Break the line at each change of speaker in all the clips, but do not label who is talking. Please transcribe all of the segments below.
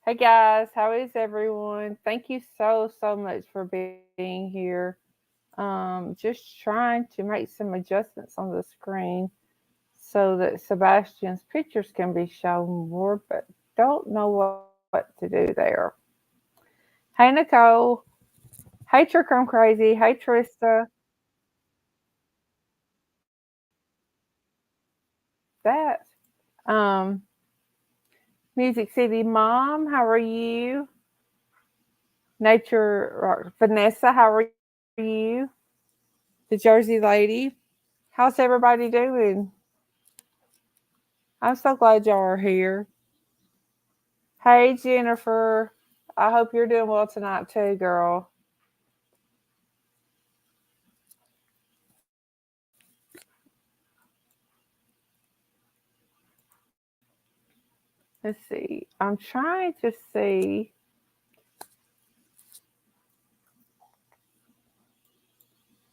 Hey guys, how is everyone? Thank you so much for being here. Just trying to make some adjustments on the screen so that Sebastian's pictures can be shown more, but don't know what to do there. Hey Nicole, hey Trick Crazy, hey Trista, that. Um, Music City Mom, how are you? Vanessa, how are you? The Jersey lady, how's everybody doing? I'm so glad y'all are here. Hey, Jennifer. I hope you're doing well tonight, too, girl. Let's see. I'm trying to see.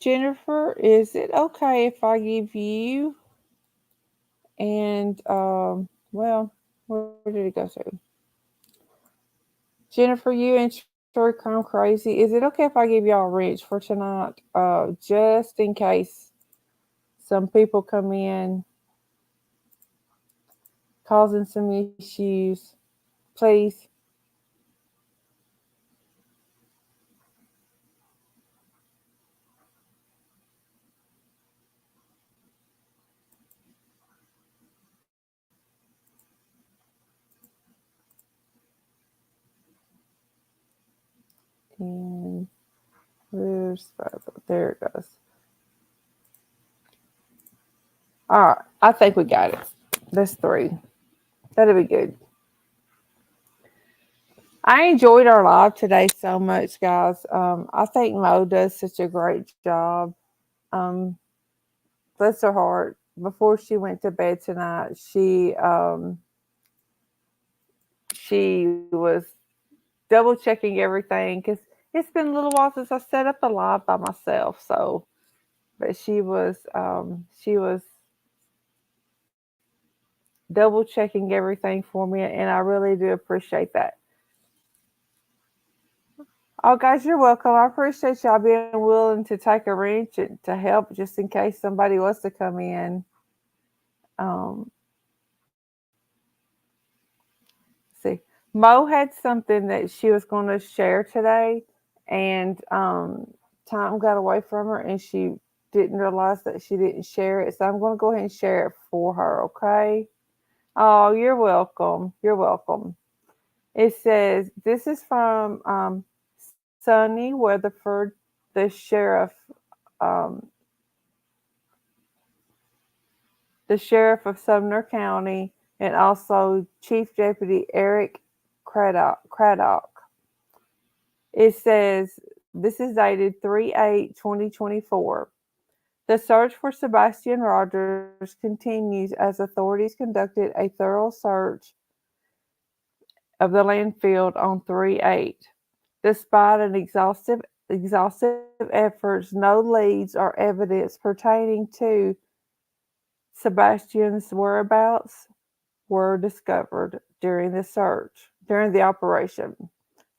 Jennifer, is it okay if I give you and, where did it go to? Jennifer, you and Troy Crime Crazy, is it okay if I give y'all a wrench for tonight? Just in case some people come in causing some issues. Please. And where's there it goes. All right, I think we got it. That's three. That'll be good. I enjoyed our live today so much, guys. I think Mo does such a great job. Um, Bless her heart. Before she went to bed tonight, she was double checking everything because it's been a little while since I set up a live by myself. So, but she was double checking everything for me, and I really do appreciate that. Oh, guys, you're welcome. I appreciate y'all being willing to take a wrench and to help just in case somebody wants to come in. Um, see, Mo had something that she was going to share today, and time got away from her, and she didn't realize that she didn't share it. So I'm going to go ahead and share it for her, okay? Oh, you're welcome. You're welcome. It says, this is from Sonny Weatherford, the um, sheriff of Sumner County, and also Chief Deputy Eric Craddock. It says, this is dated 3/8/2024. The search for Sebastian Rogers continues as authorities conducted a thorough search of the landfill on 3/8. Despite an exhaustive efforts, no leads or evidence pertaining to Sebastian's whereabouts were discovered during the operation.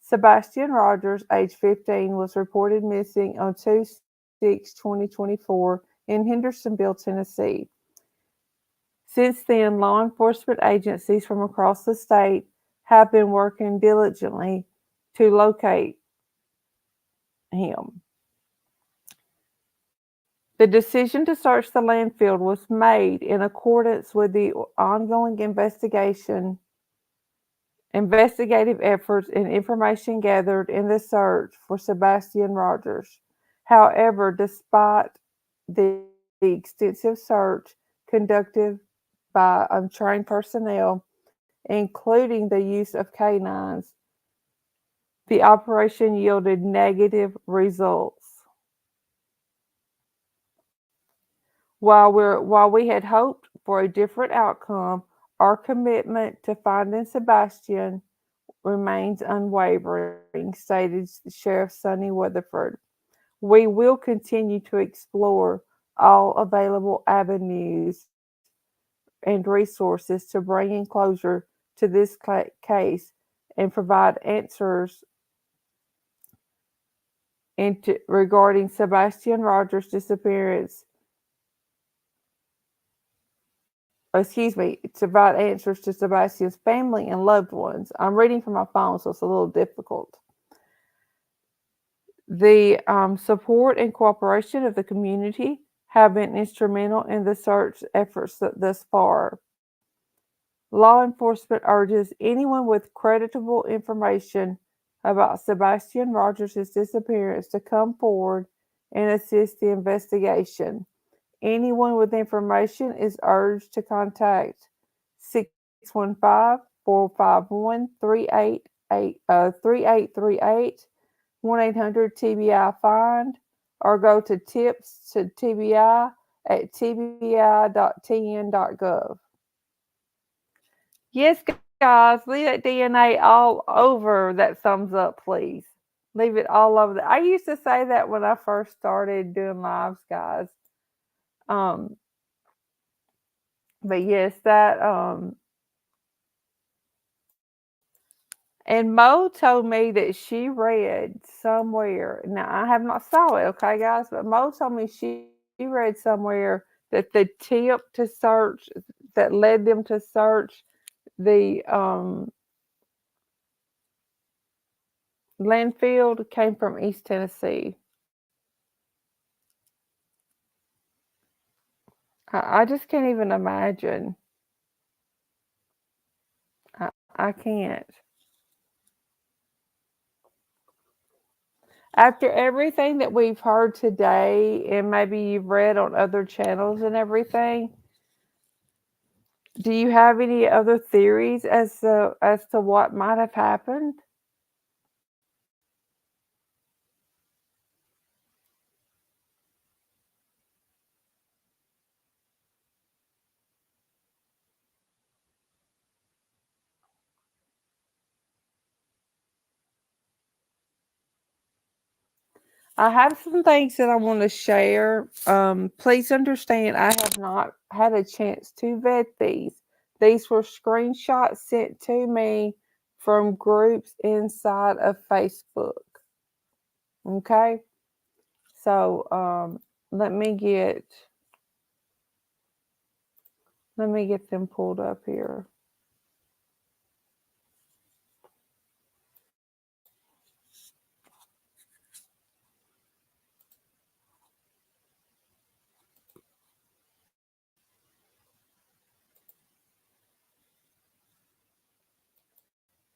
Sebastian Rogers, age 15, was reported missing on 2/6/2024 in Hendersonville, Tennessee. Since then, law enforcement agencies from across the state have been working diligently to locate him. The decision to search the landfill was made in accordance with the ongoing investigative efforts and information gathered in the search for Sebastian Rogers. However, despite the extensive search conducted by untrained personnel, including the use of canines, the operation yielded negative results. While we had hoped for a different outcome, our commitment to finding Sebastian remains unwavering, stated Sheriff Sonny Weatherford. We will continue to explore all available avenues and resources to bring in closure to this case and provide answers regarding Sebastian Rogers' disappearance. To provide answers to Sebastian's family and loved ones. I'm reading from my phone, so it's a little difficult. The support and cooperation of the community have been instrumental in the search efforts thus far. Law enforcement urges anyone with creditable information about Sebastian Rogers' disappearance to come forward and assist the investigation. Anyone with information is urged to contact 615-451-3838, 1-800-TBI-FIND, or go to tips to TBI at tbi.tn.gov. Yes, guys, leave that DNA all over that thumbs up, please. Leave it all over. I used to say that when I first started doing lives, guys. Um, but yes, that and Mo told me that she read somewhere. Now I have not saw it, okay, guys, but Mo told me she read somewhere that the tip to search that led them to search the landfill came from East Tennessee. I just can't even imagine. I can't. After everything that we've heard today, and maybe you've read on other channels and everything, do you have any other theories as to what might have happened? I have some things that I want to share. Please understand, I have not had a chance to vet these. These were screenshots sent to me from groups inside of Facebook. Okay, so let me get them pulled up here.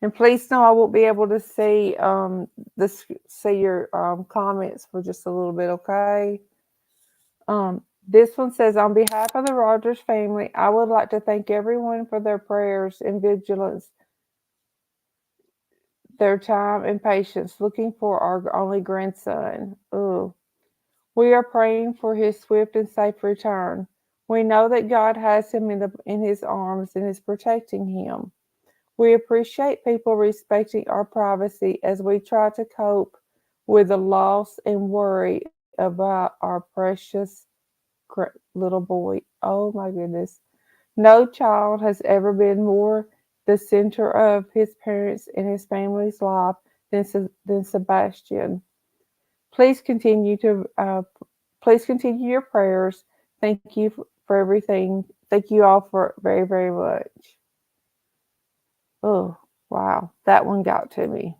And please know I won't be able to see your comments for just a little bit, okay? This one says, on behalf of the Rogers family, I would like to thank everyone for their prayers and vigilance, their time and patience looking for our only grandson. Ooh. We are praying for his swift and safe return. We know that God has him in his arms and is protecting him. We appreciate people respecting our privacy as we try to cope with the loss and worry about our precious little boy. Oh my goodness. No child has ever been more the center of his parents' and his family's life than Sebastian. Please continue your prayers. Thank you for everything. Thank you all for very, very much. Oh, wow. That one got to me.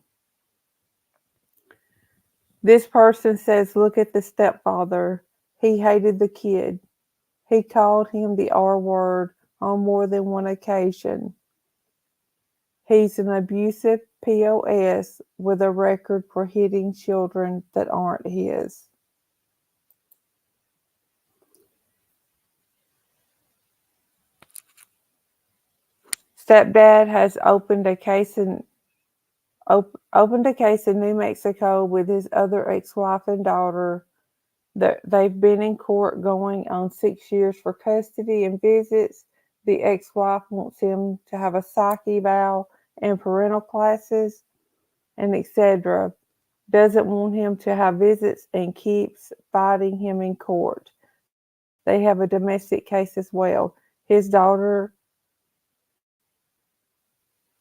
This person says, look at the stepfather. He hated the kid. He called him the R word on more than one occasion. He's an abusive POS with a record for hitting children that aren't his. Stepdad has opened a case in New Mexico with his other ex-wife and daughter. They've been in court going on 6 years for custody and visits. The ex-wife wants him to have a psych eval and parental classes, and etc. Doesn't want him to have visits and keeps fighting him in court. They have a domestic case as well. His daughter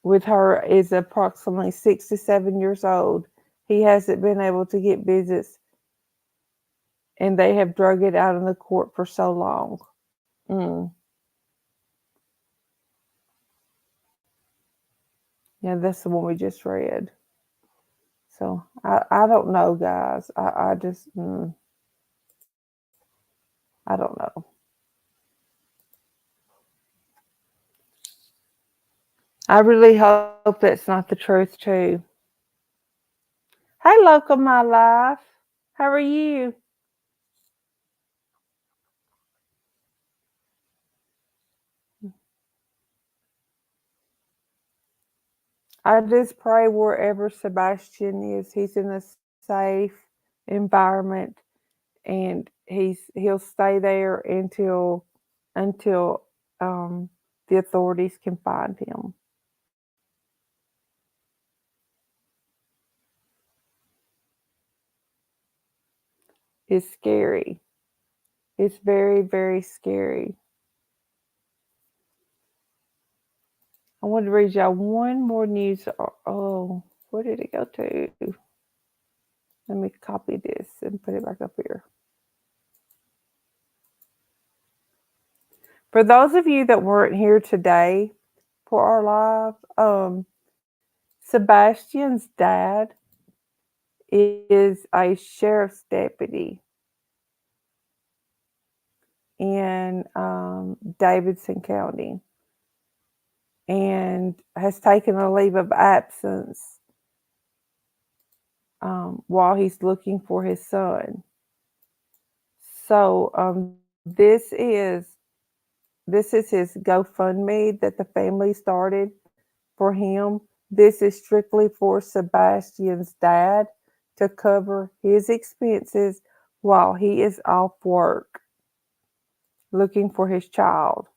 with her is approximately 67 years old. He hasn't been able to get visits, and they have drug it out in the court for so long. Mm. Yeah, that's the one we just read. So I don't know, guys. I just I don't know. I really hope that's not the truth too. Hey, local my life. How are you? I just pray wherever Sebastian is, he's in a safe environment, and he'll stay there until the authorities can find him. It's scary. It's very, very scary. I want to read y'all one more news. Oh, where did it go to? Let me copy this and put it back up here. For those of you that weren't here today for our live, Sebastian's dad is a sheriff's deputy in Davidson County and has taken a leave of absence while he's looking for his son. So this is his GoFundMe that the family started for him. This is strictly for Sebastian's dad to cover his expenses while he is off work looking for his child.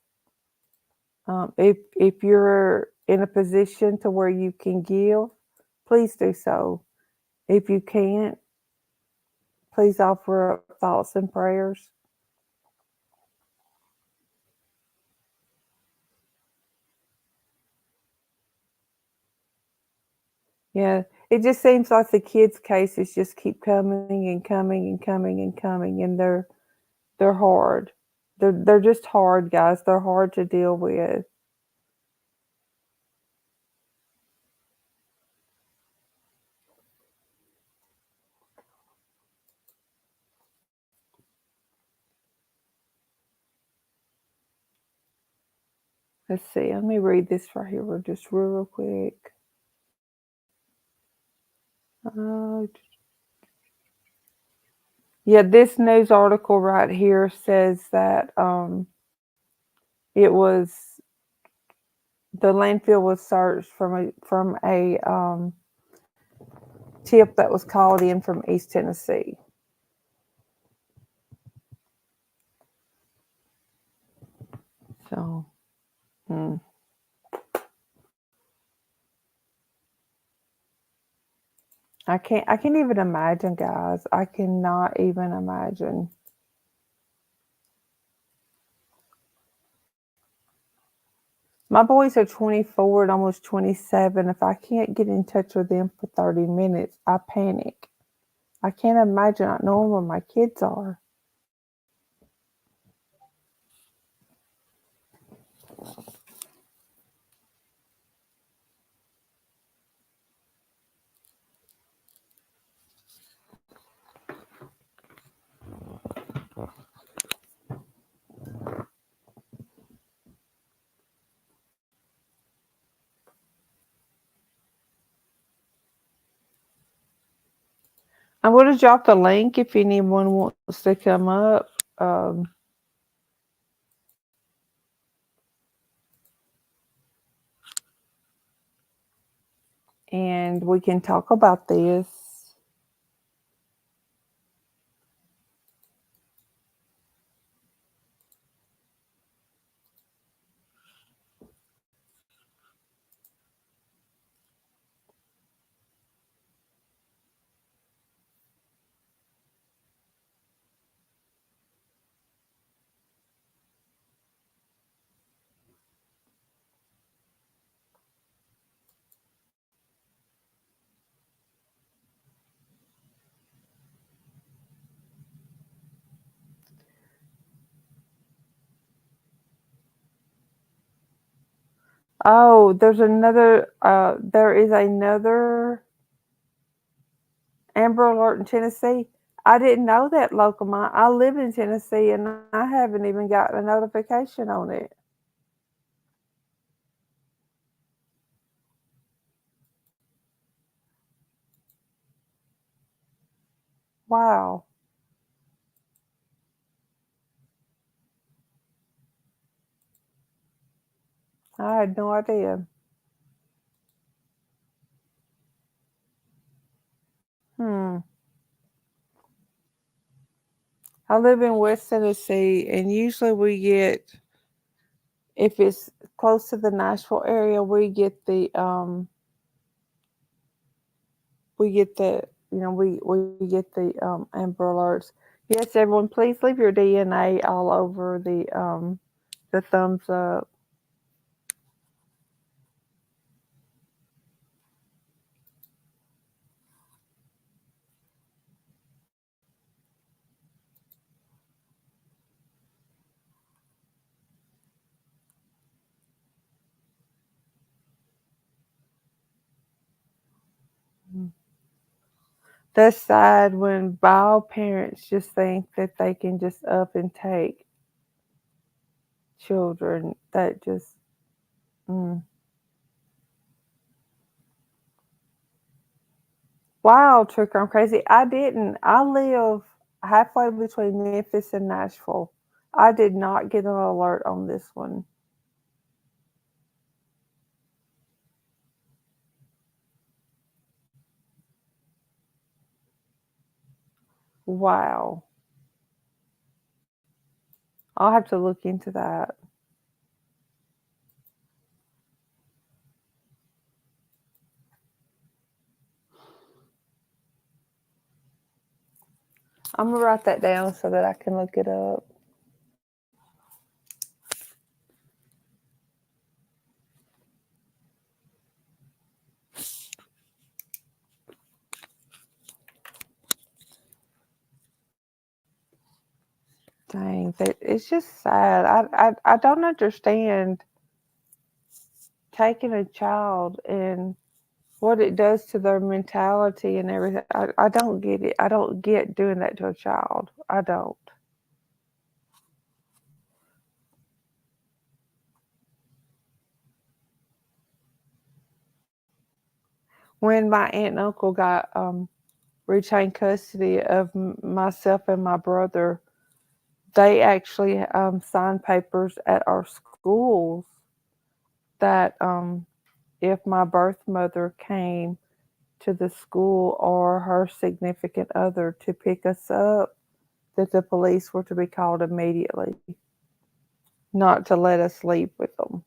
If you're in a position to where you can give, please do so. If you can't, please offer up thoughts and prayers. Yeah, it just seems like the kids' cases just keep coming and coming and coming and coming, and they're hard. They're just hard, guys. They're hard to deal with. Let's see. Let me read this right here just real quick. Uh, yeah, this news article right here says that it was the landfill was searched from a tip that was called in from East Tennessee. So, hmm. I can't even imagine, guys. I cannot even imagine. My boys are 24 and almost 27. If I can't get in touch with them for 30 minutes, I panic. I can't imagine not knowing where my kids are. I'm going to drop the link if anyone wants to come up. Um, and we can talk about this. Oh, there is another Amber Alert in Tennessee. I didn't know that local mine. I live in Tennessee and I haven't even gotten a notification on it. Wow. I had no idea. Hmm. I live in West Tennessee and usually we get, if it's close to the Nashville area, we get the Amber Alerts. Yes, everyone, please leave your DNA all over the thumbs up. That's sad when bio parents just think that they can just up and take children. That just mm. Wow, Trick, I'm crazy. I didn't. I live halfway between Memphis and Nashville. I did not get an alert on this one. Wow. I'll have to look into that. I'm gonna write that down so that I can look it up. Dang, it's just sad. I don't understand taking a child and what it does to their mentality and everything. I don't get it. I don't get doing that to a child. I don't. When my aunt and uncle got retained custody of myself and my brother, they actually signed papers at our schools that if my birth mother came to the school or her significant other to pick us up, that the police were to be called immediately, not to let us leave with them.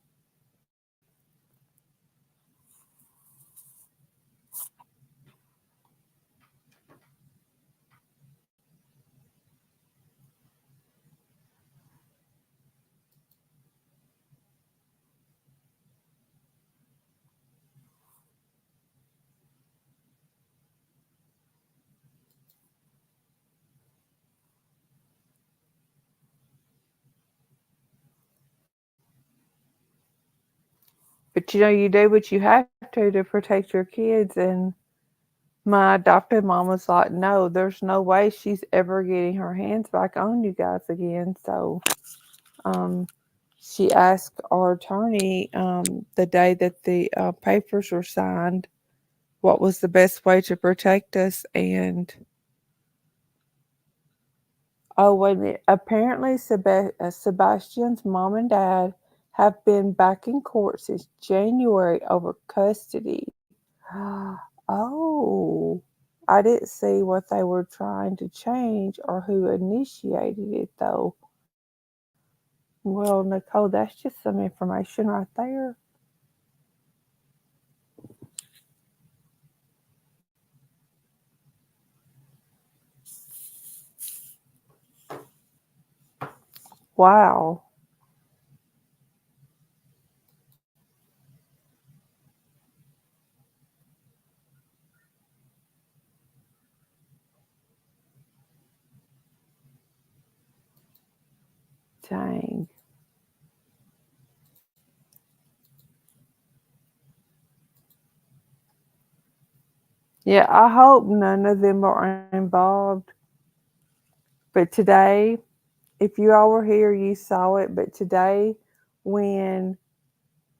But you do what you have to protect your kids. And my adopted mom was like, no, there's no way she's ever getting her hands back on you guys again. So um, she asked our attorney the day that the papers were signed what was the best way to protect us. And oh, wait a minute. Apparently, Sebastian's mom and dad have been back in court since January over custody. Oh, I didn't see what they were trying to change or who initiated it, though. Well, Nicole, that's just some information right there. Wow. Dang. Yeah, I hope none of them are involved. But today, if you all were here, you saw it. But today, when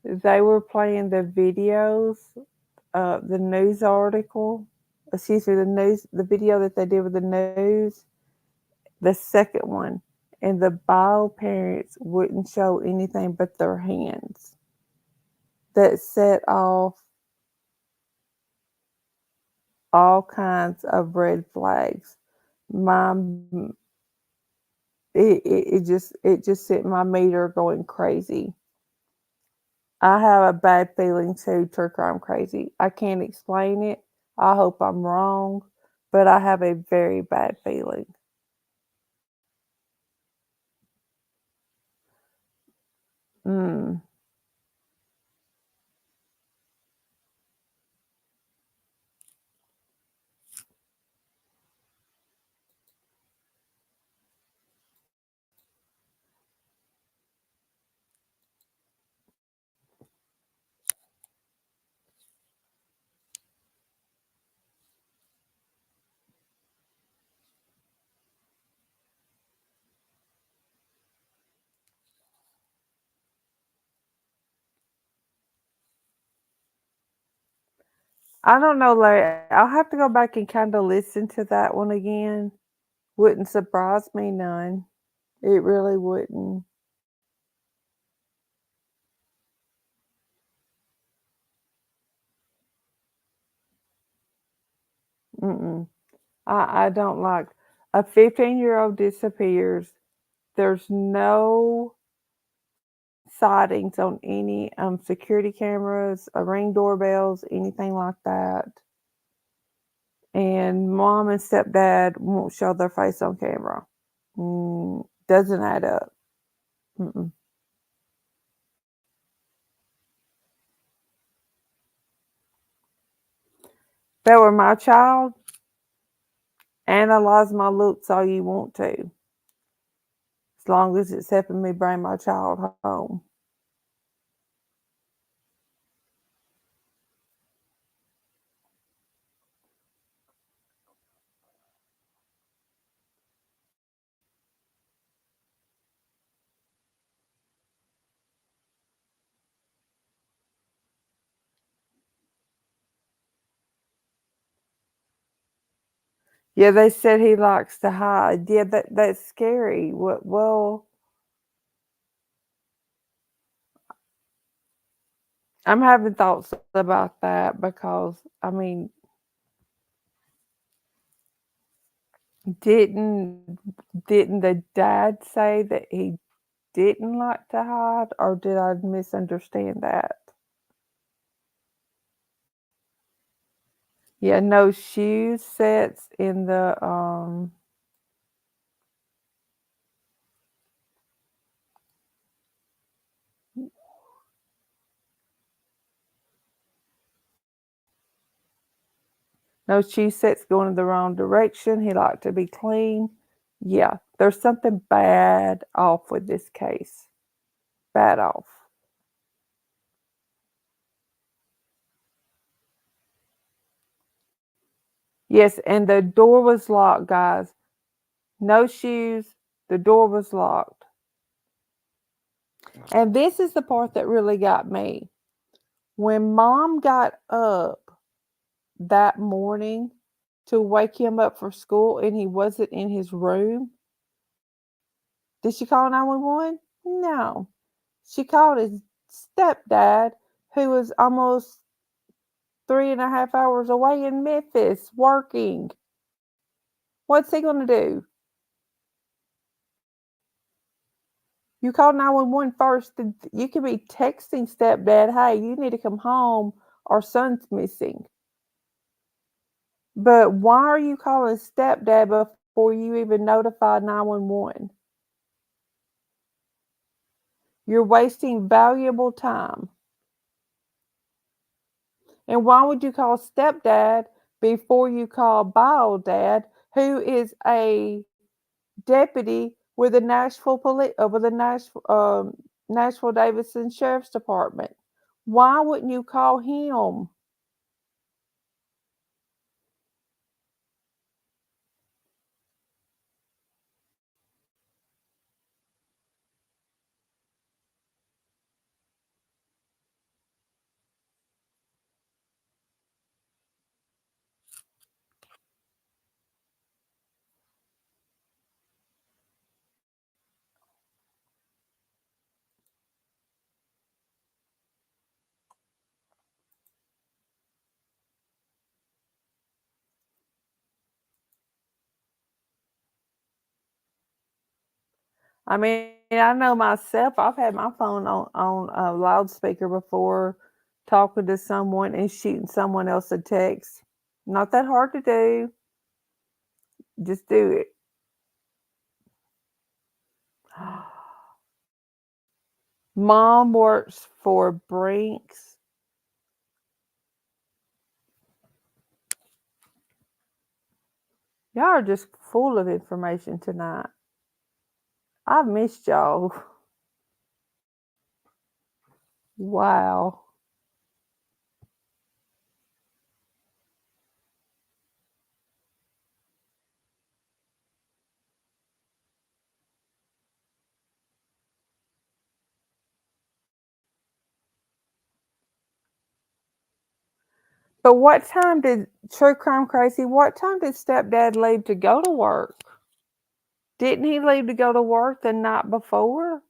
they were playing the videos, the news article, excuse me, the video that they did with the news, the second one, and the bio parents wouldn't show anything but their hands. That set off all kinds of red flags. My it just sent my meter going crazy. I have a bad feeling too, true crime crazy. I can't explain it. I hope I'm wrong, but I have a very bad feeling. Mm. I don't know, Larry. I'll have to go back and kind of listen to that one again. Wouldn't surprise me none. It really wouldn't. Mm-mm. I don't like a 15-year-old disappears. There's no sightings on any security cameras, ring doorbells, anything like that. And mom and stepdad won't show their face on camera. Doesn't add up. Mm-mm. If that were my child, analyze my looks all you want to, as long as it's helping me bring my child home. Yeah, they said he likes to hide. Yeah, that's scary. What? Well, I'm having thoughts about that because I mean, didn't didn't the dad say that he didn't like to hide, or did I misunderstand that? Yeah, no shoe sets in the no shoe sets going in the wrong direction. He liked to be clean. Yeah, there's something bad off with this case. Bad off. Yes, and the door was locked, guys. No shoes. The door was locked. And this is the part that really got me. When mom got up that morning to wake him up for school and he wasn't in his room, did she call 911? No. She called his stepdad, who was almost 3.5 hours away in Memphis working. What's he going to do? You call 911 first. You could be texting stepdad, hey, you need to come home. Our son's missing. But why are you calling stepdad before you even notify 911? You're wasting valuable time. And why would you call stepdad before you call bio dad, who is a deputy with the Nashville Davidson Sheriff's Department? Why wouldn't you call him? I mean, I know myself, I've had my phone on a loudspeaker before, talking to someone and shooting someone else a text. Not that hard to do, just do it. Mom works for Brinks. Y'all are just full of information tonight. I've missed y'all. Wow. But what time did True Crime Crazy, what time did stepdad leave to go to work? Didn't he leave to go to work the night before?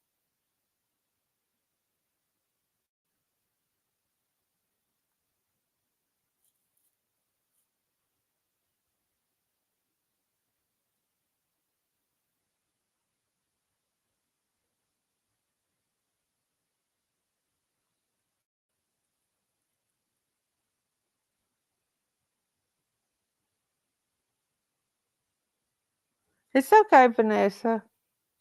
It's okay, Vanessa.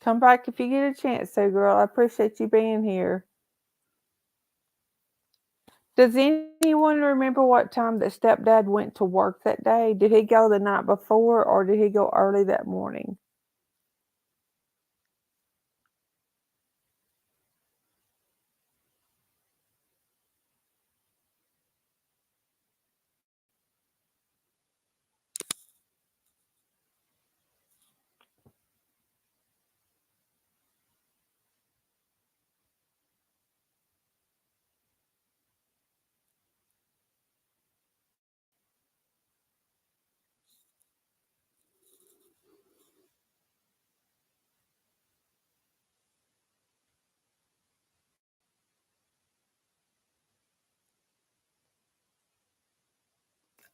Come back if you get a chance to, girl. I appreciate you being here. Does anyone remember what time that stepdad went to work that day? Did he go the night before or did he go early that morning?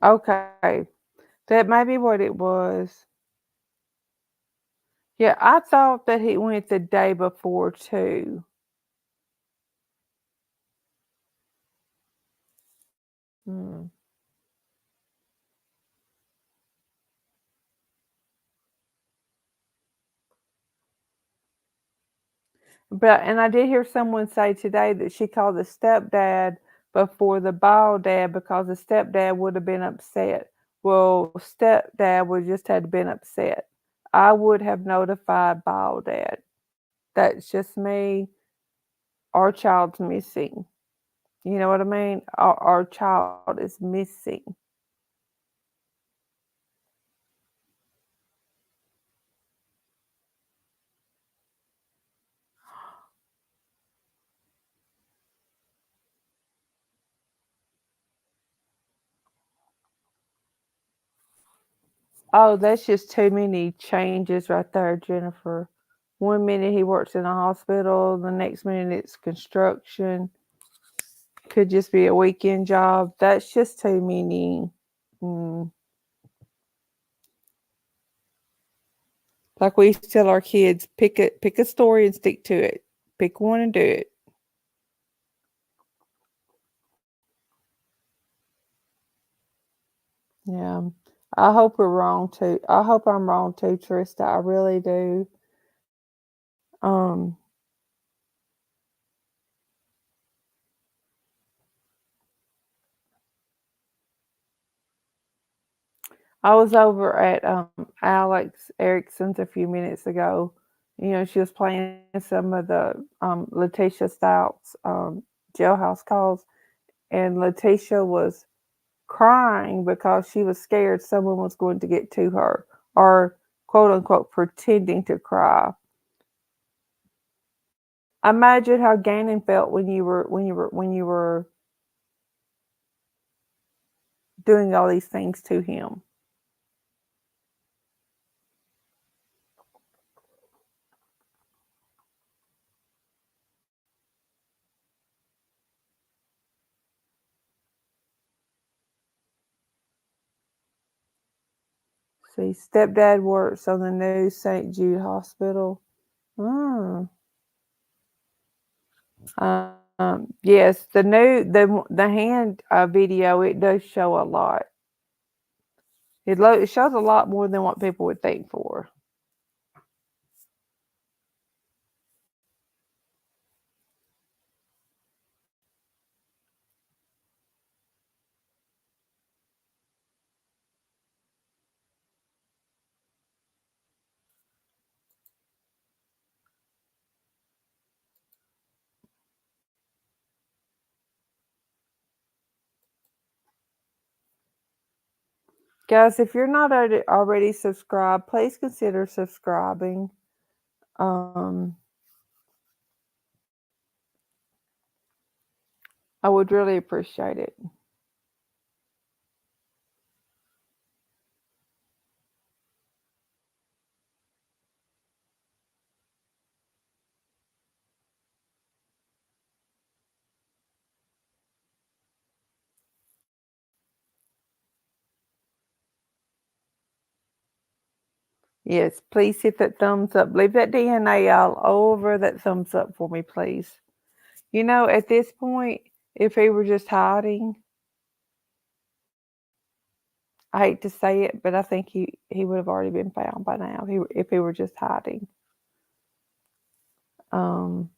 Okay, that may be what it was. Yeah, I thought that he went the day before too. Hmm. But and I did hear someone say today that she called the stepdad before the bio dad because the stepdad would have been upset. Well, stepdad would just had been upset. I would have notified bio dad. That's just me. Our child's missing. You know what I mean? Our child is missing. Oh, that's just too many changes right there, Jennifer. One minute he works in a hospital, the next minute it's construction. Could just be a weekend job. That's just too many. Mm. Like we used to tell our kids, pick a story and stick to it. Pick one and do it. Yeah. I hope we're wrong too. I hope I'm wrong too, Trista. I really do. Um, I was over at Alex Erickson's a few minutes ago. You know, she was playing some of the Letitia Stout's jailhouse calls, and Letitia was crying because she was scared someone was going to get to her or quote unquote pretending to cry. Imagine how Gannon felt when you were doing all these things to him. See, stepdad works on the new St. Jude Hospital. Mm. Yes, the hand video, it does show a lot. It shows a lot more than what people would think for. Guys, if you're not already subscribed, please consider subscribing. Um, I would really appreciate it. Yes, please hit that thumbs up. Leave that DNA all over that thumbs up for me, please. At this point, if he were just hiding, I hate to say it, but I think he would have already been found by now. If he were just hiding. Um,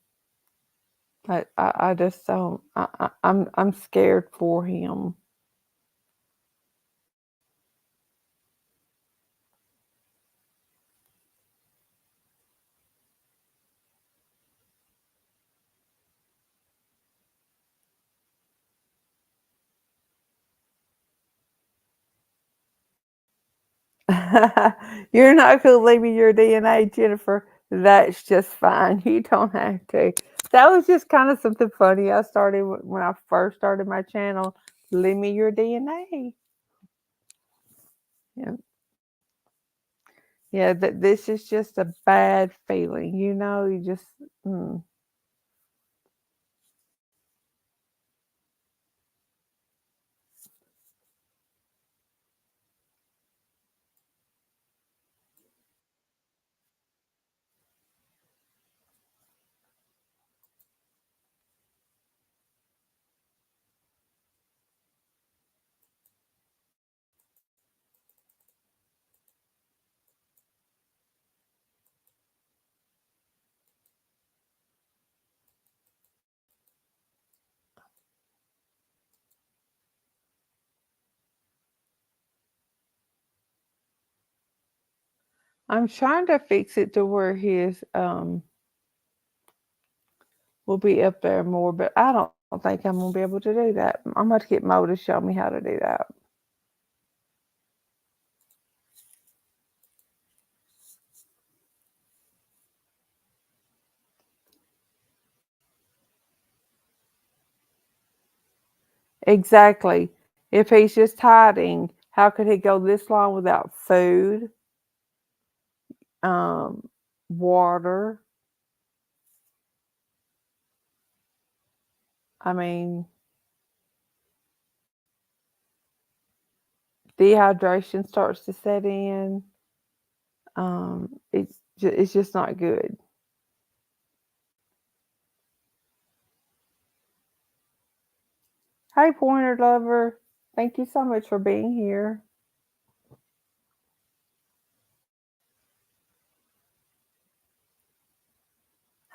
I just don't. I'm scared for him. You're not gonna leave me your DNA, Jennifer. That's just fine. You don't have to. That was just kind of something funny I started when I first started my channel. Leave me your DNA. Yeah, yeah. That this is just a bad feeling. You just. Mm. I'm trying to fix it to where his will be up there more, but I don't think I'm gonna be able to do that. I'm about to get Mo to show me how to do that. Exactly. If he's just hiding, how could he go this long without food, um, water? I mean, dehydration starts to set in. It's just not good. Hey, Pointer Lover. Thank you so much for being here.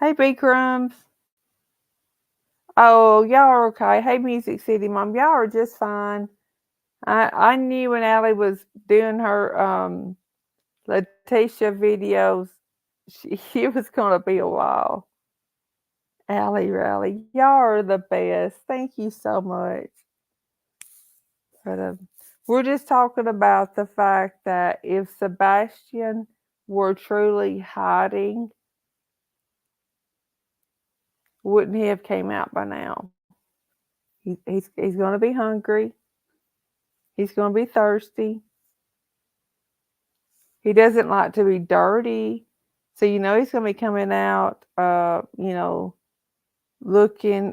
Hey, B Crumbs. Oh, y'all are okay. Hey, Music City Mom. Y'all are just fine. I knew when Allie was doing her Letitia videos, she was gonna be a while. Allie Rally, y'all are the best. Thank you so much. But we're just talking about the fact that if Sebastian were truly hiding, wouldn't he have came out by now? He's going to be hungry. He's going to be thirsty. He doesn't like to be dirty. So he's going to be coming out, looking,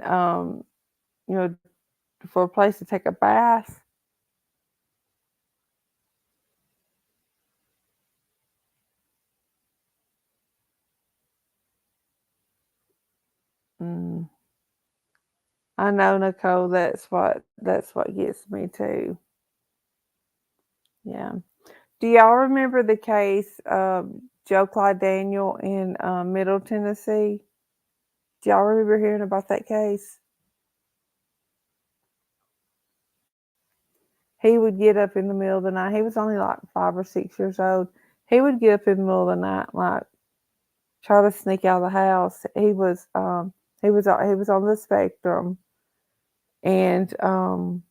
you know, for a place to take a bath. Mm. I know, Nicole. That's what gets me too. Yeah. Do y'all remember the case of Joe Clyde Daniel in Middle Tennessee? Do y'all remember hearing about that case? He would get up in the middle of the night. He was only like 5 or 6 years old. He would get up in the middle of the night, like try to sneak out of the house. He was on the spectrum, and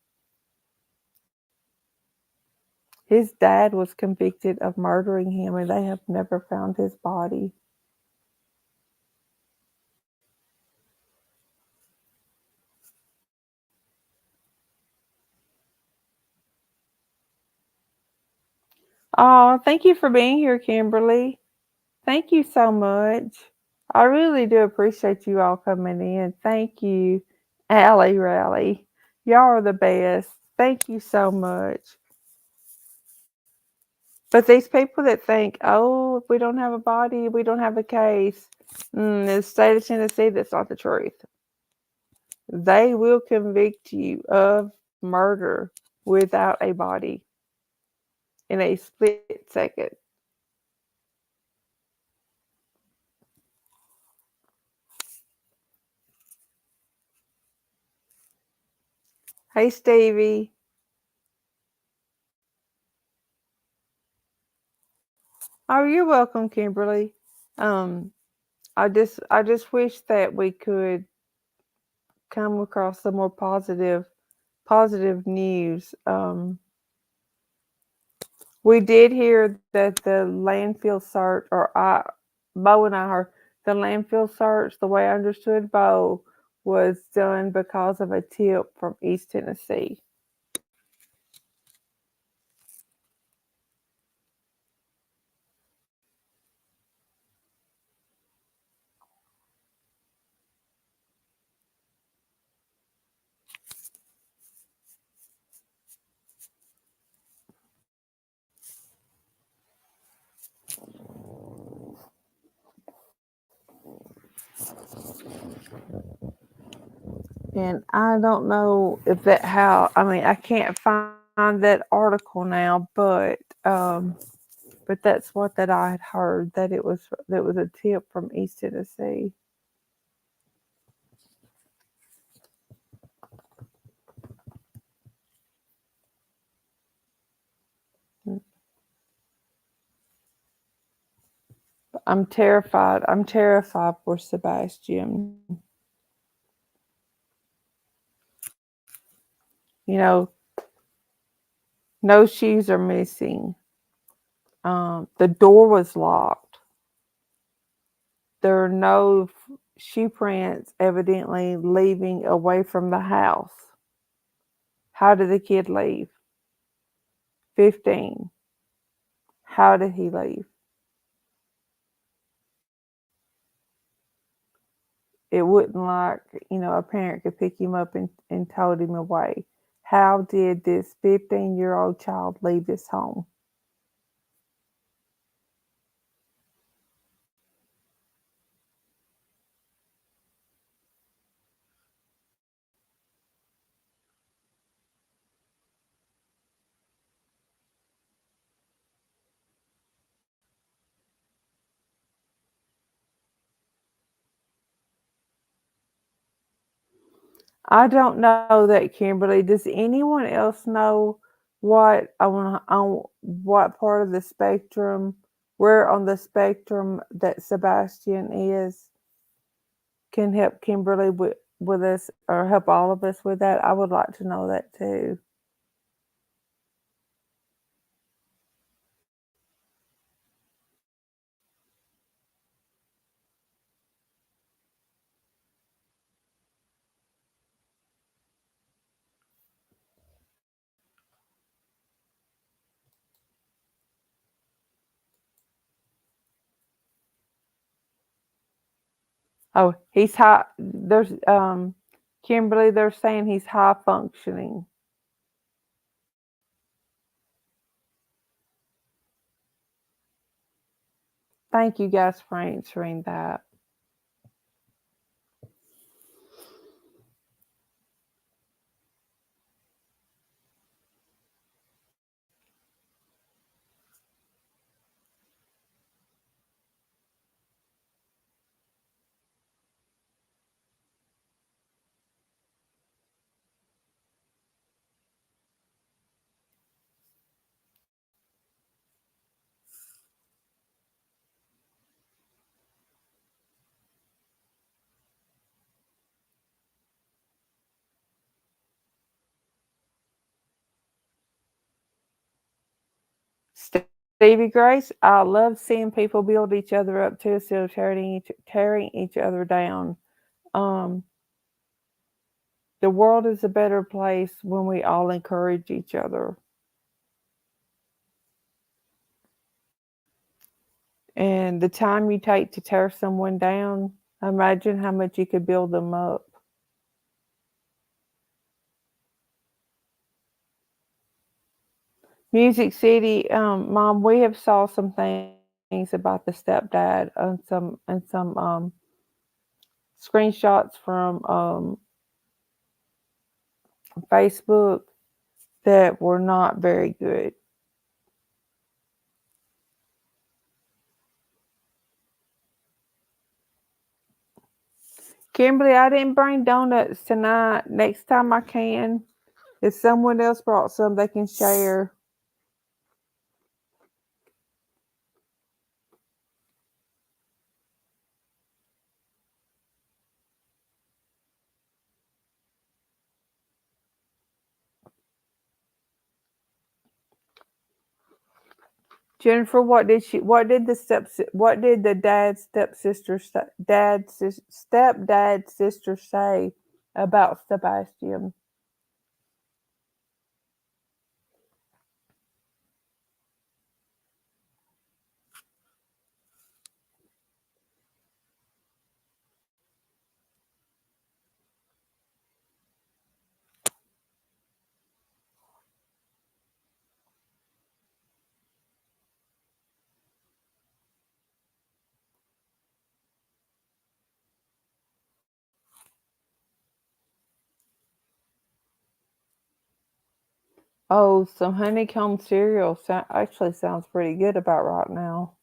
his dad was convicted of murdering him, and they have never found his body. Oh, thank you for being here, Kimberly. Thank you so much. I really do appreciate you all coming in. Thank you, Allie Rally. Y'all are the best. Thank you so much. But these people that think, oh, if we don't have a body, we don't have a case, in the state of Tennessee, that's not the truth. They will convict you of murder without a body in a split second. Hey, Stevie. Oh, you're welcome, Kimberly. Um, I just wish that we could come across some more positive news. We did hear that the landfill search, Bo and I heard the landfill search. The way I understood Bo was done because of a tip from East Tennessee. And I don't know if that how I mean I can't find that article now, but that's what that I had heard that it was a tip from East Tennessee. I'm terrified. I'm terrified for Sebastian. You know, no shoes are missing. The door was locked. There are no shoe prints evidently leaving away from the house. How did the kid leave? 15. How did he leave? It wouldn't like, a parent could pick him up and told him away. How did this 15-year-old child leave this home? I don't know that, Kimberly. Does anyone else know on what part of the spectrum, where on the spectrum that Sebastian is, can help Kimberly with us or help all of us with that? I would like to know that too. Oh, he's high. There's Kimberly. They're saying he's high functioning. Thank you guys for answering that. Stevie Grace, I love seeing people build each other up too instead of tearing each other down. Um, the world is a better place when we all encourage each other. And the time you take to tear someone down, imagine how much you could build them up. Music City, Mom, we have saw some things about the stepdad and some screenshots from Facebook that were not very good. Kimberly, I didn't bring donuts tonight. Next time I can. If someone else brought some, they can share. Jennifer, what did the stepdad sister say about Sebastian? Oh, some honeycomb cereal actually sounds pretty good about right now.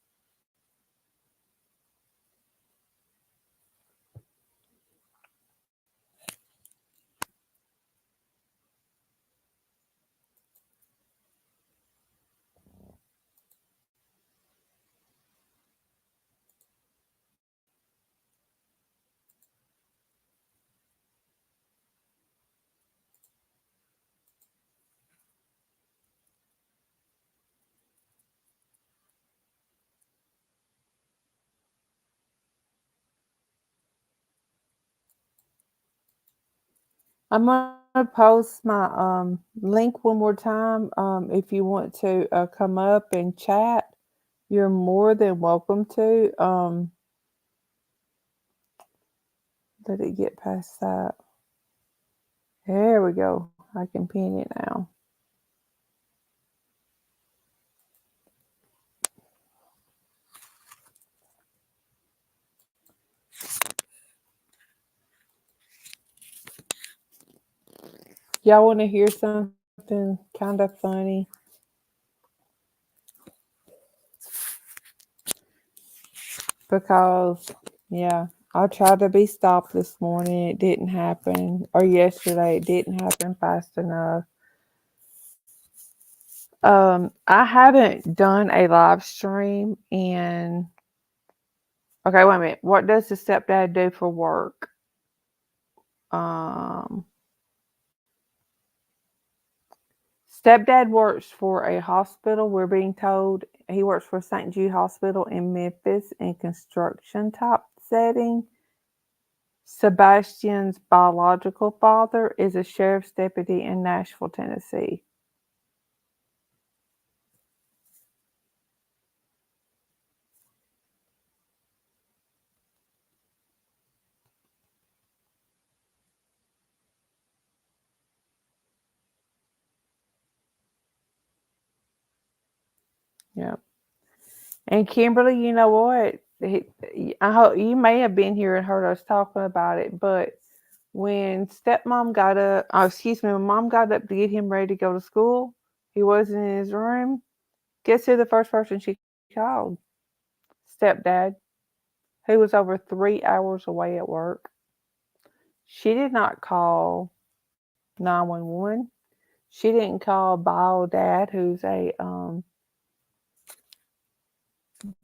I'm gonna post my link one more time. If you want to come up and chat, you're more than welcome to. Let it get past that. There we go. I can pin it now. Y'all want to hear something kind of funny? Because, yeah, I tried to be stopped this morning. It didn't happen. Or yesterday, it didn't happen fast enough. I haven't done a live stream in. Okay, wait a minute. What does the stepdad do for work? Um, Stepdad works for a hospital. We're being told he works for St. Jude Hospital in Memphis in construction type setting. Sebastian's biological father is a sheriff's deputy in Nashville, Tennessee. Yep. And Kimberly, you know what? I hope you may have been here and heard us talking about it, but when stepmom got up, when mom got up to get him ready to go to school, he wasn't in his room. Guess who the first person she called? Stepdad, who was over 3 hours away at work. She did not call 911. She didn't call bio dad, who's a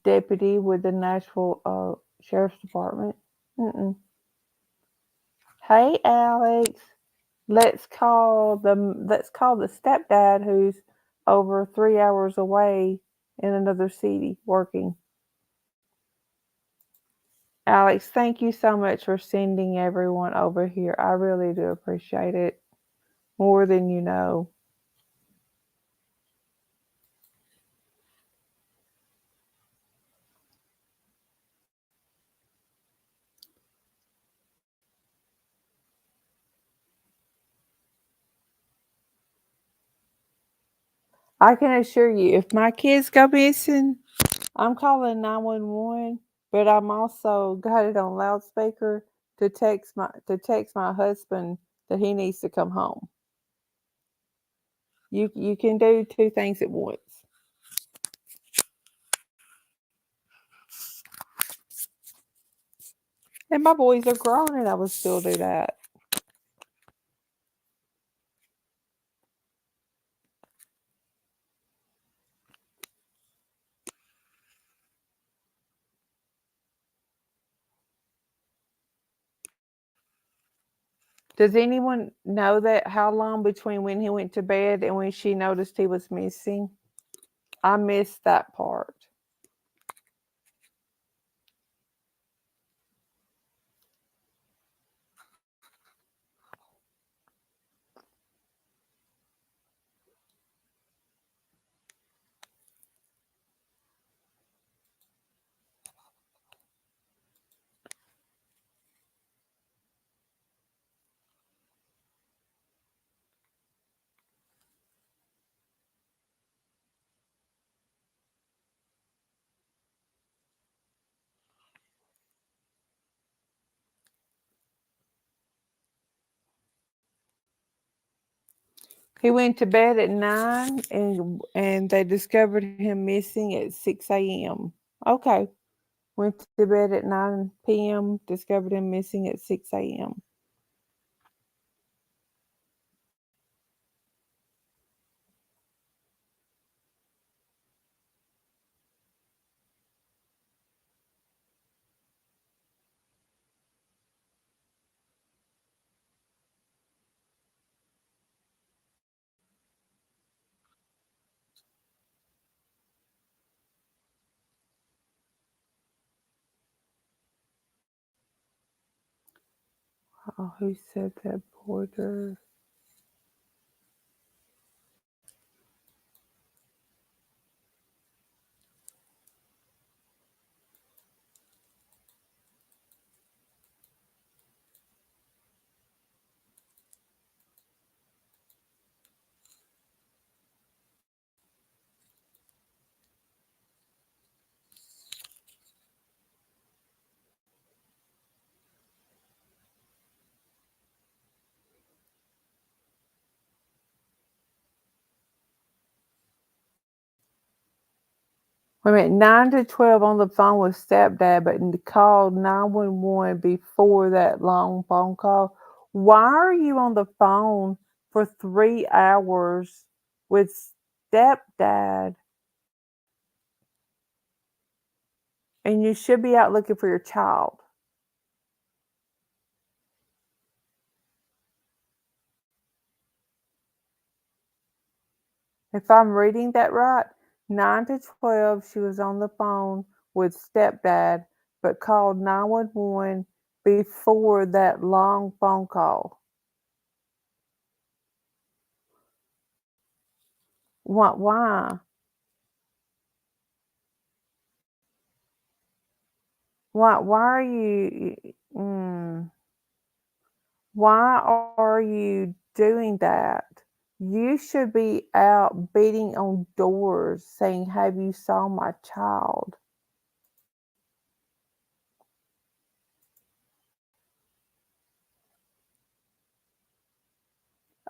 deputy with the Nashville Sheriff's Department. Mm-mm. Hey, Alex. Let's call the stepdad who's over 3 hours away in another city working. Alex, thank you so much for sending everyone over here. I really do appreciate it more than you know. I can assure you, if my kids go missing, I'm calling 911, but I'm also got it on loudspeaker to text my husband that he needs to come home. You can do two things at once. And my boys are grown and I would still do that. Does anyone know that how long between when he went to bed and when she noticed he was missing? I missed that part. He went to bed at 9 and they discovered him missing at 6 a.m. Okay. Went to bed at 9 p.m., discovered him missing at 6 a.m. Oh, who said that border? Wait a minute, 9 to 12 on the phone with stepdad, but called 911 before that long phone call. Why are you on the phone for 3 hours with stepdad? And you should be out looking for your child. If I'm reading that right, 9 to 12, she was on the phone with stepdad, but called 911 before that long phone call. Why? Why are you? Why are you doing that? You should be out beating on doors saying, "Have you saw my child?"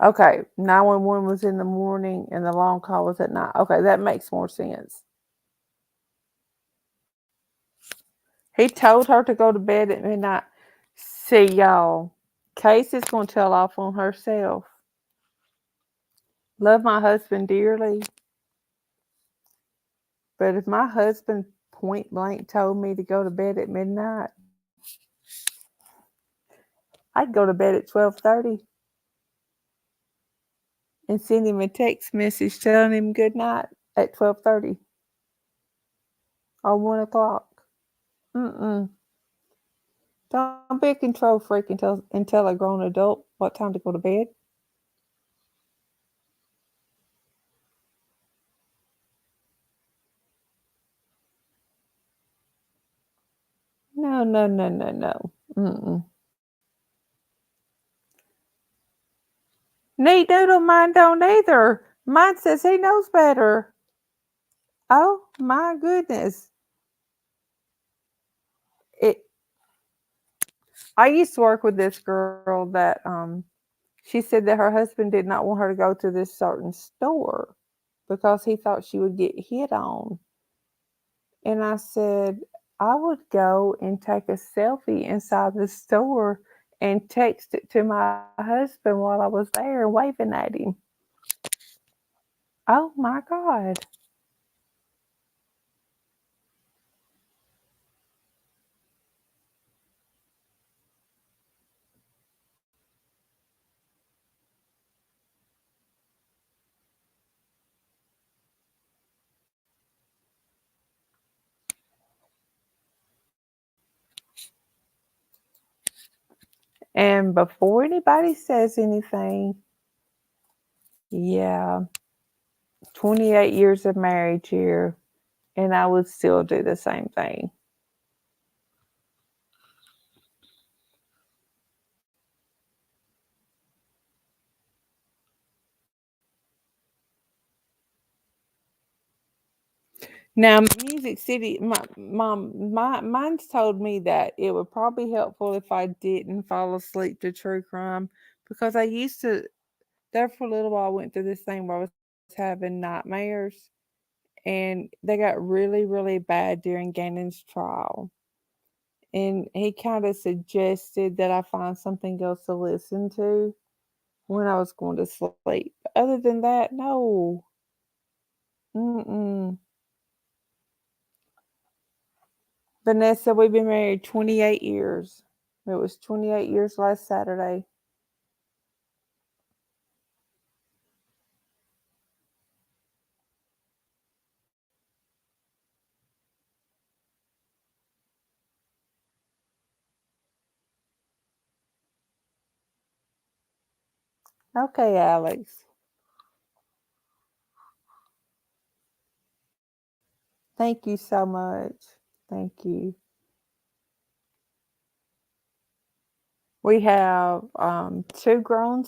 Okay, 911 was in the morning and the long call was at night. Okay, that makes more sense. He told her to go to bed at midnight. See, y'all, Casey's going to tell off on herself. Love my husband dearly, but if my husband point blank told me to go to bed at midnight, I'd go to bed at 12:30 and send him a text message telling him good night at 12:30. or 1 o'clock. Mm-mm. Don't be a control freak and tell a grown adult what time to go to bed. No, no, no, no, no. Mm-mm. Neat Doodle, mine don't either. Mine says he knows better. Oh my goodness. It. I used to work with this girl that she said that her husband did not want her to go to this certain store because he thought she would get hit on. And I said, I would go and take a selfie inside the store and text it to my husband while I was there waving at him. Oh my God. And before anybody says anything, yeah, 28 years of marriage here, and I would still do the same thing. Now, Music City, mine's told me that it would probably be helpful if I didn't fall asleep to true crime because I used to, there for a little while, I went through this thing where I was having nightmares and they got really, really bad during Gannon's trial. And he kind of suggested that I find something else to listen to when I was going to sleep. Other than that, no. Mm-mm. Vanessa, we've been married 28 years. It was 28 years last Saturday. Okay, Alex. Thank you so much. Thank you. We have two grown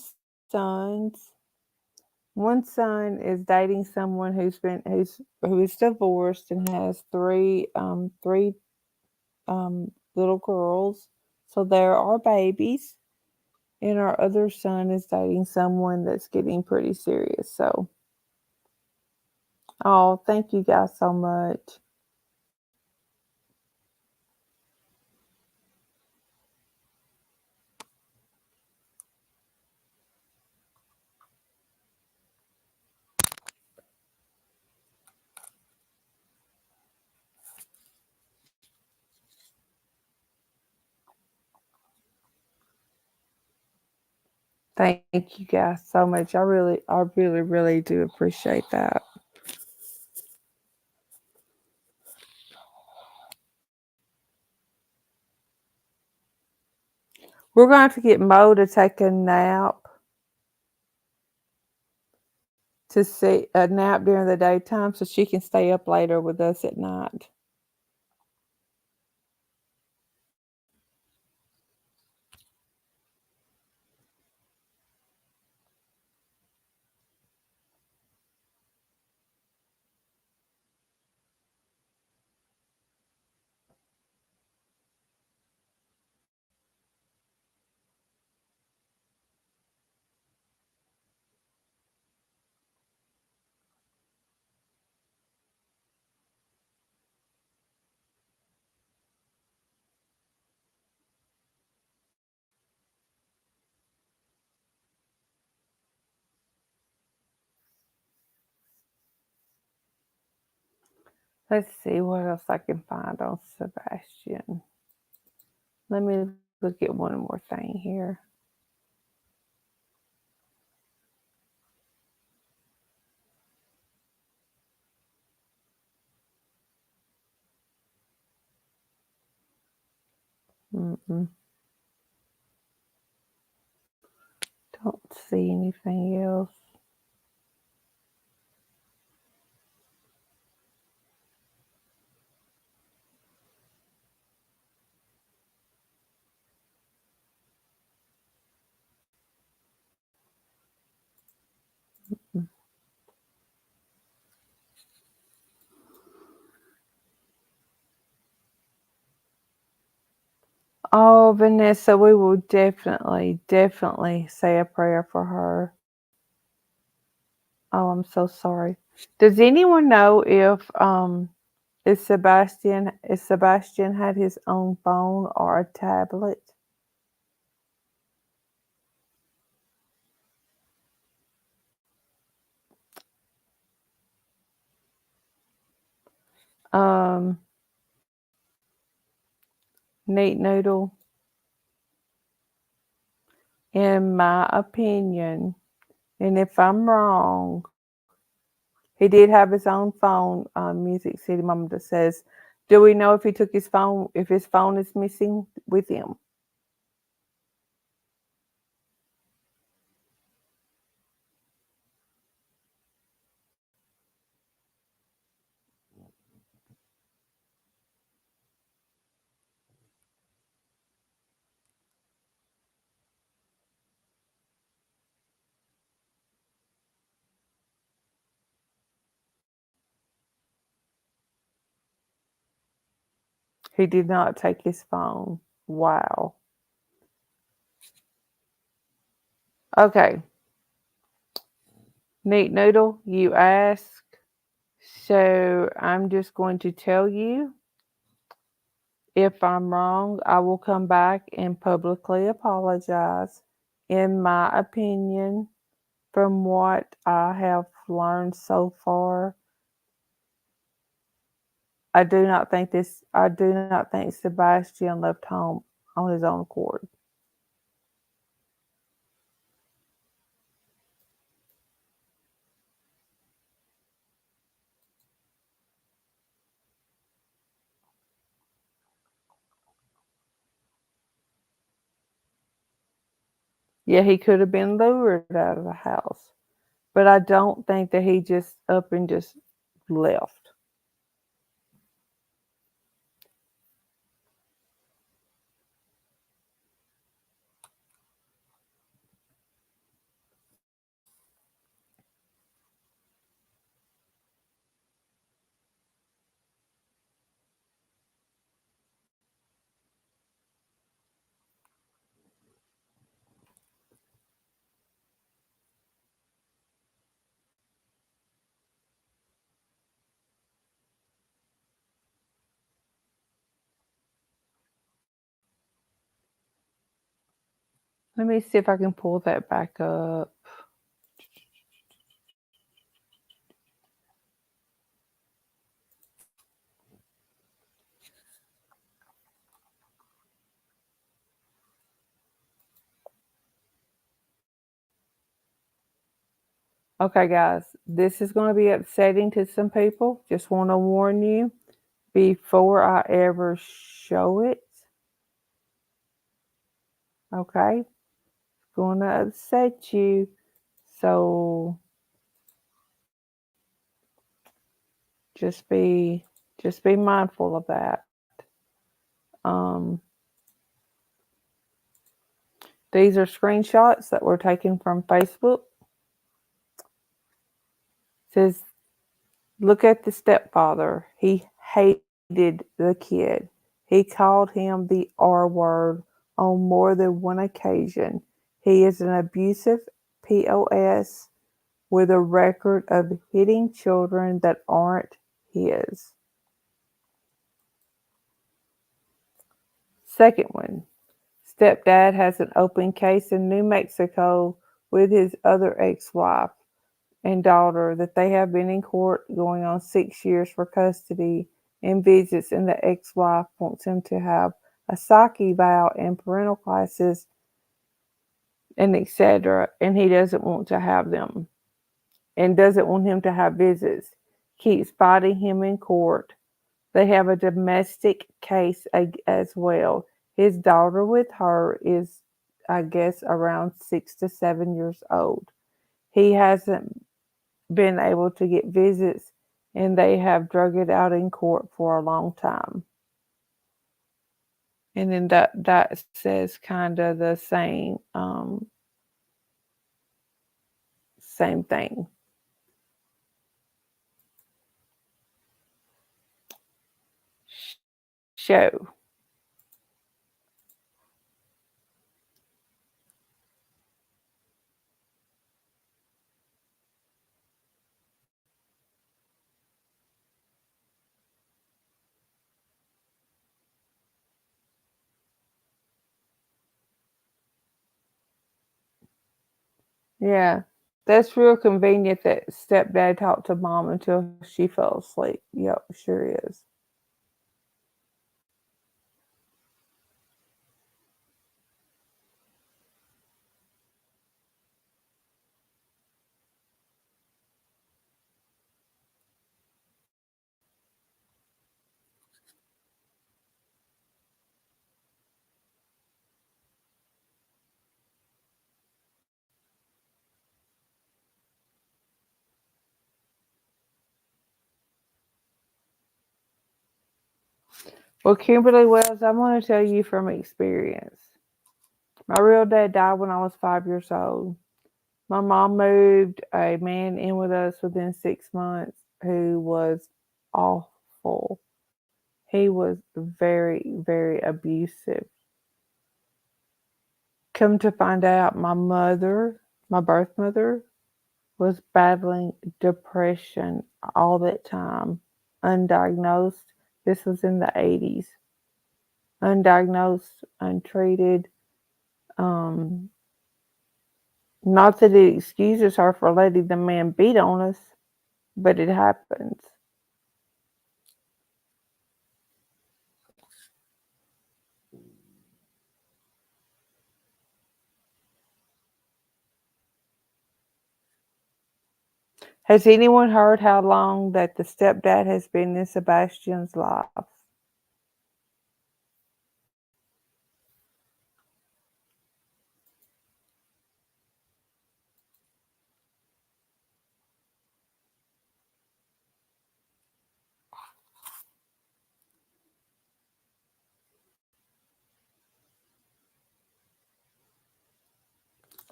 sons. One son is dating someone who is divorced and has three little girls. So there are babies. And our other son is dating someone that's getting pretty serious. So, oh, thank you guys so much. Thank you guys so much. I really, really do appreciate that. We're going to have to get Mo to take a nap during the daytime so she can stay up later with us at night. Let's see what else I can find on Sebastian. Let me look at one more thing here. Mm-mm. Don't see anything else. Oh, Vanessa, we will definitely, definitely say a prayer for her. Oh, I'm so sorry. Does anyone know if Sebastian had his own phone or a tablet? Um, Neat Noodle, in my opinion, and if I'm wrong, he did have his own phone. Music City Mama that says, "Do we know if he took his phone? If his phone is missing with him?" He did not take his phone. Wow. Okay, Neat Noodle, you ask. So I'm just going to tell you, if I'm wrong, I will come back and publicly apologize. In my opinion, from what I have learned so far, I do not think Sebastian left home on his own accord. Yeah, he could have been lured out of the house, but I don't think that he just up and just left. Let me see if I can pull that back up. Okay, guys, this is going to be upsetting to some people. Just want to warn you before I ever show it. Okay, it's going to upset you. So just be just be mindful of that. Um, these are screenshots that were taken from Facebook. It says, look at the stepfather. He hated the kid. He called him the R word on more than one occasion. He is an abusive POS with a record of hitting children that aren't his. Second one, stepdad has an open case in New Mexico with his other ex-wife and daughter that they have been in court going on 6 years for custody and visits, and the ex-wife wants him to have a psych eval and parental classes and etc. And he doesn't want to have them and doesn't want him to have visits. Keeps fighting him in court. They have a domestic case as well. His daughter with her is, I guess, around 6 to 7 years old. He hasn't been able to get visits, and they have drug it out in court for a long time. And then that says kind of the same thing. Show. Yeah. That's real convenient that stepdad talked to mom until she fell asleep. Yep, sure is. Well, Kimberly Wells, I'm going to tell you from experience. My real dad died when I was 5 years old. My mom moved a man in with us within 6 months who was awful. He was very, very abusive. Come to find out, my mother, my birth mother, was battling depression all that time, undiagnosed. This was in the 80s. Undiagnosed, untreated. Um, Not that it excuses her for letting the man beat on us, but it happens. Has anyone heard how long that the stepdad has been in Sebastian's life?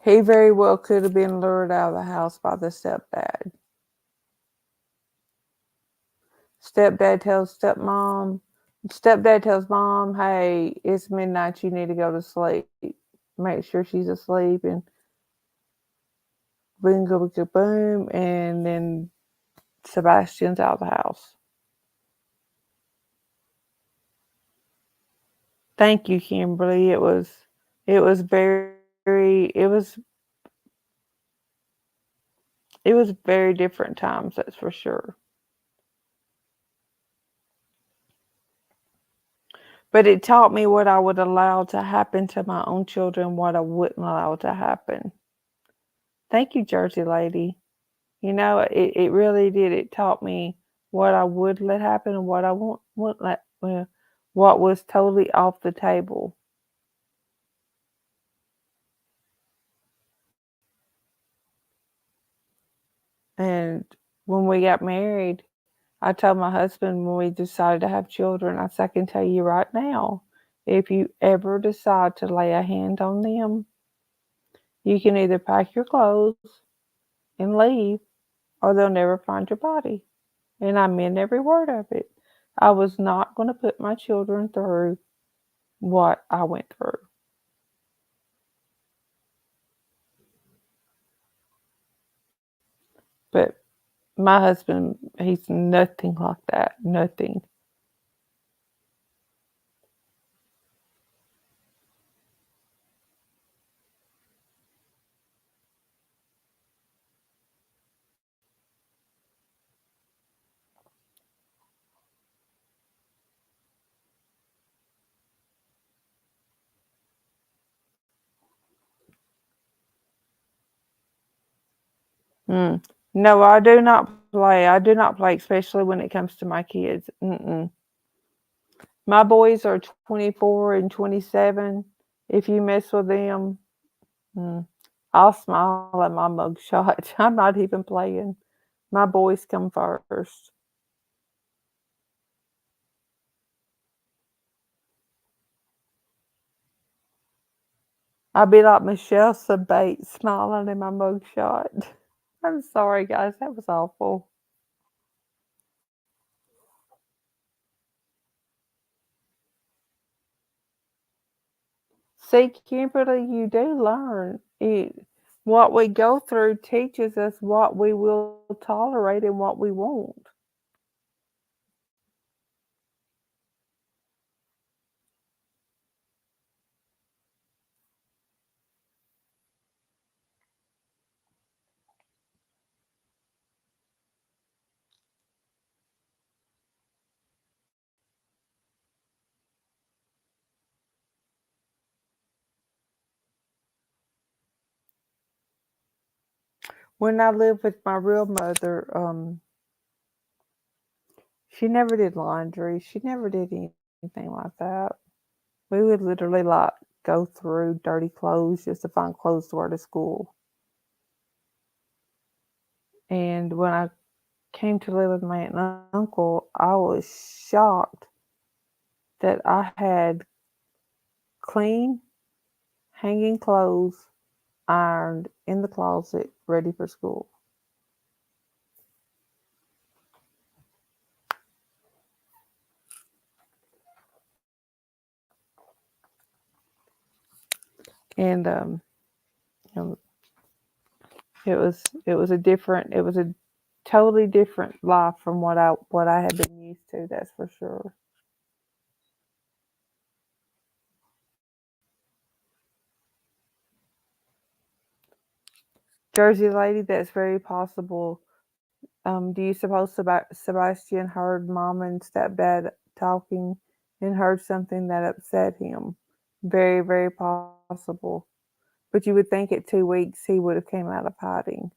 He very well could have been lured out of the house by the stepdad. Stepdad tells mom, hey, it's midnight, you need to go to sleep. Make sure she's asleep, and boom, go, go, boom, and then Sebastian's out of the house. Thank you, Kimberly. It was it was very different times, that's for sure. But it taught me what I would allow to happen to my own children, what I wouldn't allow to happen. Thank you, Jersey lady. It really did. It taught me what I would let happen and what I won't let, well, what was totally off the table. And when we got married, I told my husband when we decided to have children, I said, I can tell you right now, if you ever decide to lay a hand on them, you can either pack your clothes and leave, or they'll never find your body. And I meant every word of it. I was not going to put my children through what I went through. But my husband, he's nothing like that. Nothing. Mm. No, I do not play. I do not play, especially when it comes to my kids. Mm-mm. My boys are 24 and 27. If you mess with them, mm, I'll smile at my mugshot. I'm not even playing. My boys come first. I'll be like Michelle Sabate smiling in my mugshot. I'm sorry, guys. That was awful. See, Kimberly, you do learn. What we go through teaches us what we will tolerate and what we won't. When I lived with my real mother, she never did laundry. She never did anything like that. We would literally like go through dirty clothes just to find clothes to wear to school. And when I came to live with my aunt and uncle, I was shocked that I had clean, hanging clothes ironed in the closet, ready for school. And you know, it was a totally different life from what I had been used to. That's for sure. Jersey lady, that's very possible. Do you suppose Sebastian heard mom and stepdad talking and heard something that upset him? Very, very possible. But you would think at 2 weeks he would have came out of hiding.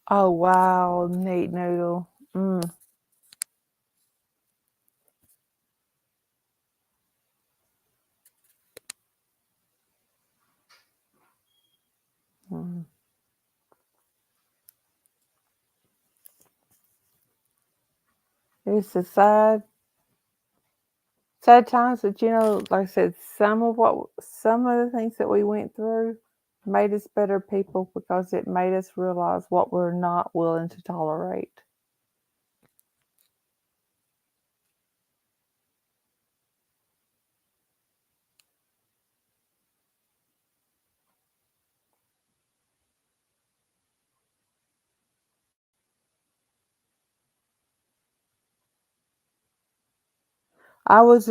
Oh wow, neat noodle. Mm, mm. It's a sad times, but like I said, some of the things that we went through made us better people because it made us realize what we're not willing to tolerate. I was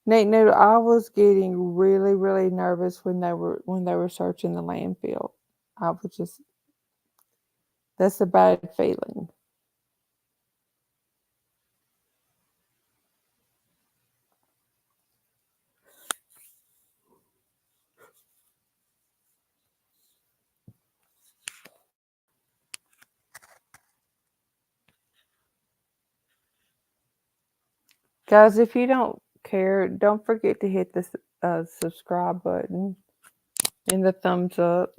Nate Noodle, I was getting really, really nervous when they were searching the landfill. I was just That's a bad feeling. Guys, if you don't care, don't forget to hit the subscribe button and the thumbs up.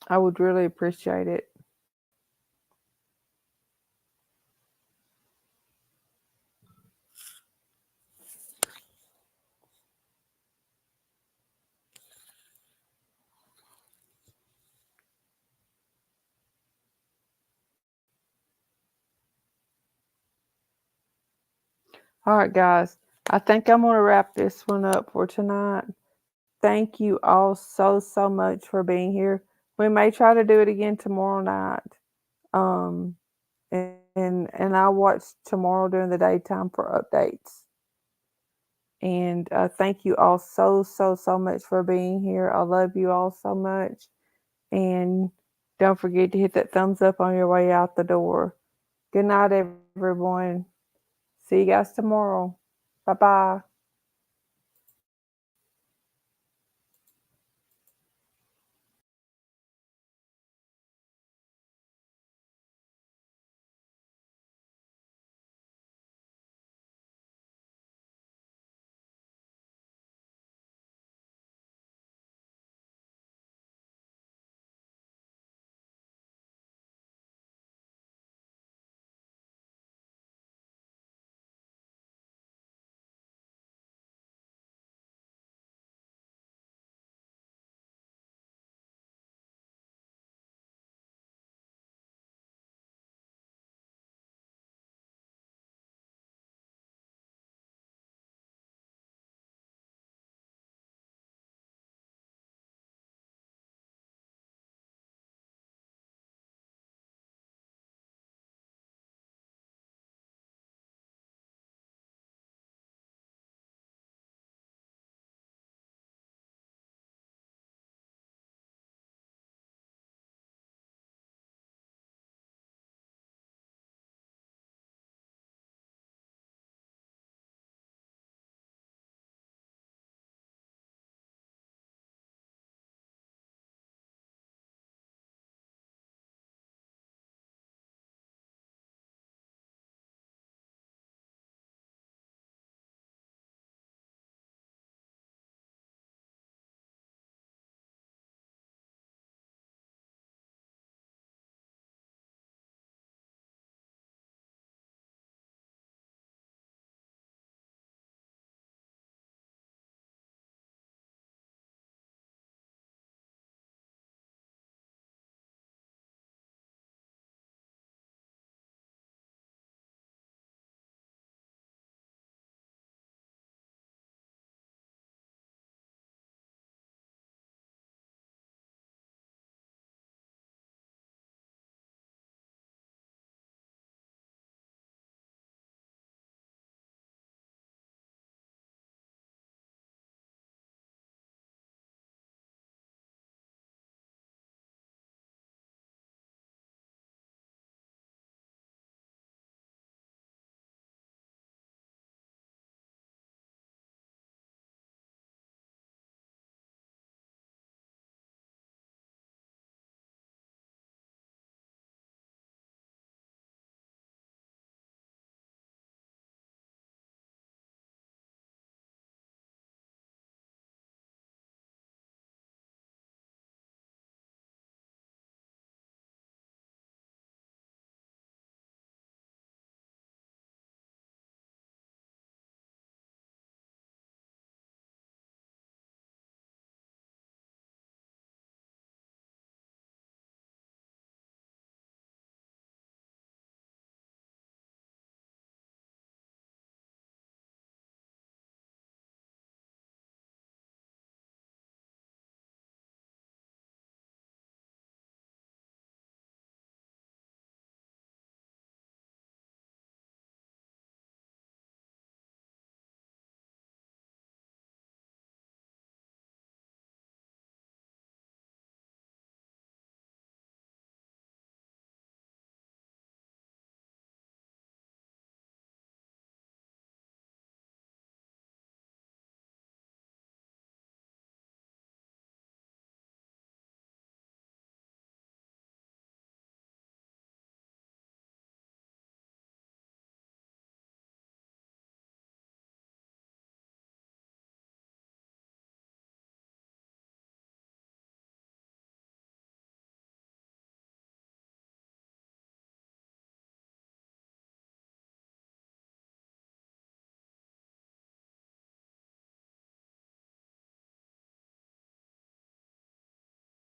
I would really appreciate it. All right, guys. I think I'm going to wrap this one up for tonight. Thank you all so much for being here. We may try to do it again tomorrow night. Um, and I'll watch tomorrow during the daytime for updates. And thank you all so much for being here. I love you all so much. And don't forget to hit that thumbs up on your way out the door. Good night, everyone. See you guys tomorrow. Bye bye.